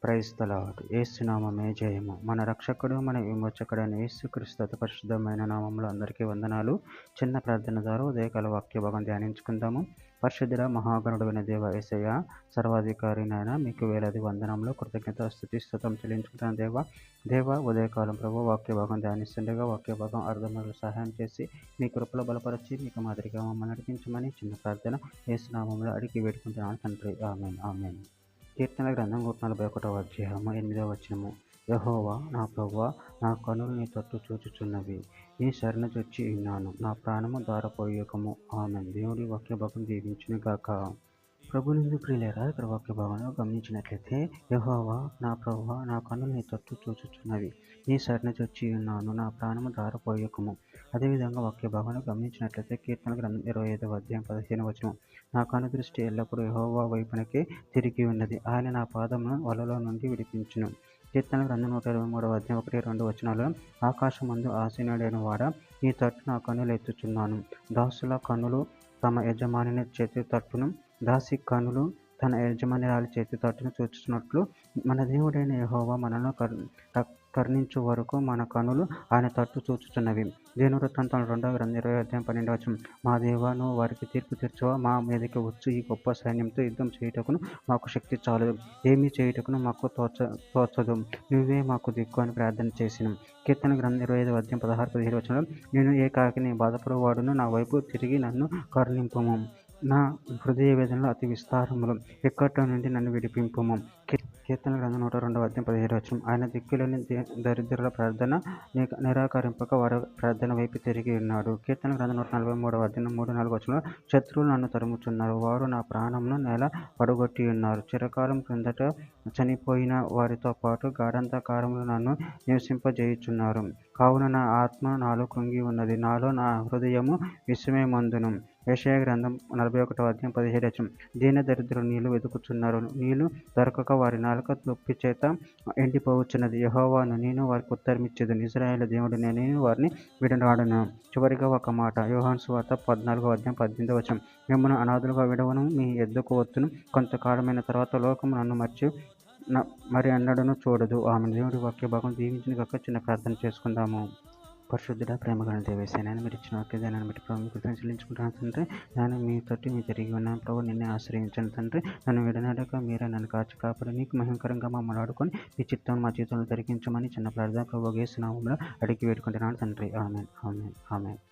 Praise the lord. యేసు నామమే జయము. మన రక్షకుడు, మన విమోచకుడైన యేసుక్రీస్తు అతి పరిశుద్ధమైన నామంలో అందరికీ వందనాలు. చిన్న ప్రార్థన ద్వారా ఉదయకాల వాక్య భాగం ధ్యానించుకుందాము. పరిశుద్ధుడ మహాగణుడైన దేవ యేసయ్య, సర్వాధికారినైనా మీకు వేలాది వందనంలో కృతజ్ఞత స్తుతి స్తోత్రం చెల్లించుకుంటాను దేవ ఉదయకాలం ప్రభు వాక్య భాగం ధ్యానిస్తుండగా వాక్య భాగం అర్థమయ్యేలా సహాయం చేసి మీ కృపలో బలపరిచి మీకు మాదిరిగా మమ్మల్ని నడిపించమని చిన్న ప్రార్థన యేసు నామంలో అడిగి వేడుకుంటున్నాను తండ్రి. ఆమేన్ ఆమేన్. కీర్తన గ్రంథం 141 అధ్యాయము 8వ వచనము. యెహోవా నా ప్రభువా, నా కనులు నీ తట్టు చూచుచున్నవి, నీ శరణుజొచ్చి ఉన్నాను, నా ప్రాణము ధారపోయకము. ఆమేన్. దేవుడి వాక్య భాగం దీవించును గాక. ప్రభునందు ప్రియులారా, ఇక్కడ వాక్య భాగంలో గమనించినట్లయితే, యెహోవా నా ప్రభువా, నా కన్నులు నీ తట్టు చూచుచున్నవి, నీ శరణుజొచ్చి ఉన్నాను, నా ప్రాణము ధారపోయకము. అదేవిధంగా వాక్య భాగంలో గమనించినట్లయితే కీర్తన గ్రంథం 25వ అధ్యాయం 15వ వచనం. నా కను దృష్టి ఎల్లప్పుడూ యెహోవా వైపునకే తిరిగి ఉన్నది, ఆయన నా పాదమును వలలో నుండి విడిపించును. కీర్తన గ్రంథం 123వ అధ్యాయం 1-2 వచనాలలో, ఆకాశమందు ఆసీనుడైన వాడా, నీ తట్టు నా కన్నులు ఎత్తుచున్నాను. దాసుల కన్నులు తమ యజమాని చేతి తట్టును, దాసి కన్నులు తన యజమానురాలి చేతి తట్టును చూచుచున్నట్లు మన దేవుడైన యెహోవా మనను కరుణించు వరకు మన కనులు ఆయన తట్టు చూచుచున్నవి. దినవృత్తాంతం 2వ గ్రంథం 20వ అధ్యాయం 12వ వచనం. మా దేవా, నువ్వు వారికి తీర్పు తీర్చువా, మా మీదకి వచ్చు ఈ గొప్ప సైన్యంతో యుద్ధం చేయుటకును మాకు శక్తి చాలదు, ఏమీ చేయుటకును మాకు తోచదు, నువ్వే మాకు దిక్కు అని ప్రార్థన చేసినాం. కీర్తన గ్రంథం 25వ అధ్యాయం 16-17 వచనంలో, నేను ఏకాకిని బాధపడేవాడును, నా వైపు తిరిగి నన్ను కరుణింపుము, నా హృదయ వేదనలో అతి విస్తారములు, ఇక్కట్ల నుండి నన్ను విడిపింపుము. కీర్తన గ్రంథం 102వ అధ్యాయం 17వ వచనం. ఆయన దిక్కులేని దరిద్రుల ప్రార్థన నిరాకరింపక వారి ప్రార్థన వైపు తిరిగి ఉన్నాడు. కీర్తన గ్రంథం 143వ అధ్యాయం 3-4 వచనంలో, శత్రువులు నన్ను తరుముచున్నారు, వారు నా ప్రాణమును నేల పడగొట్టి ఉన్నారు, చిరకాలం క్రిందట చనిపోయిన వారితో పాటు గాఢాంధకారములు నన్ను నివసింపజేయుచున్నారు. కావున నా ఆత్మ నాలో కృంగి ఉన్నది, నాలో నా హృదయము విస్మయమందును. యెషయా గ్రంథం 41వ అధ్యాయం 17వ వచనం. దీన దరిద్రులు నీళ్లు వెతుకుచున్నారు, నీళ్లు దొరకక వారి నాలుక నొప్పి చేత ఎండిపోవచ్చున్నది. యెహోవాను నేను వారికి ఉత్తరమిచ్చేదను, ఇశ్రాయేలు దేవుడిని నేను వారిని విడనాడను. చివరిగా ఒక మాట, యోహాను సువార్త 14వ అధ్యాయం 18వ వచనం. మిమ్మల్ని అనాథులుగా విడవను, మీ యొద్దకు వచ్చును, కొంతకాలమైన తర్వాత లోకము నన్ను మరి అన్నడను చూడదు. ఆమె దేవుడి వాక్య భాగం దీవించిన కాక చిన్న ప్రార్థన చేసుకుందాము. పరిశుద్ధుడ, ప్రేమగల దేవేశ, నేను మీరు ఇచ్చిన వాక్య దాన్ని బట్టి ప్రభు మీకు చెల్లించుకుంటున్నాను తండ్రి. నేను మీ తోటి మీ తిరిగి ఉన్నాను ప్రభు, నిన్నే ఆశ్రయించాను తండ్రి. నన్ను విడనాడక మీరే నన్ను కాచి కాపాడి నీకు మహిమకరంగా మమ్మల్ని ఆడుకొని మీ చిత్తం మా జీవితంలో జరిగించమని చిన్న ప్రార్థన ప్రభు యేసు నామములో అడిగి వేడుకుంటున్నాను తండ్రి. ఆమేన్ ఆమేన్ ఆమేన్.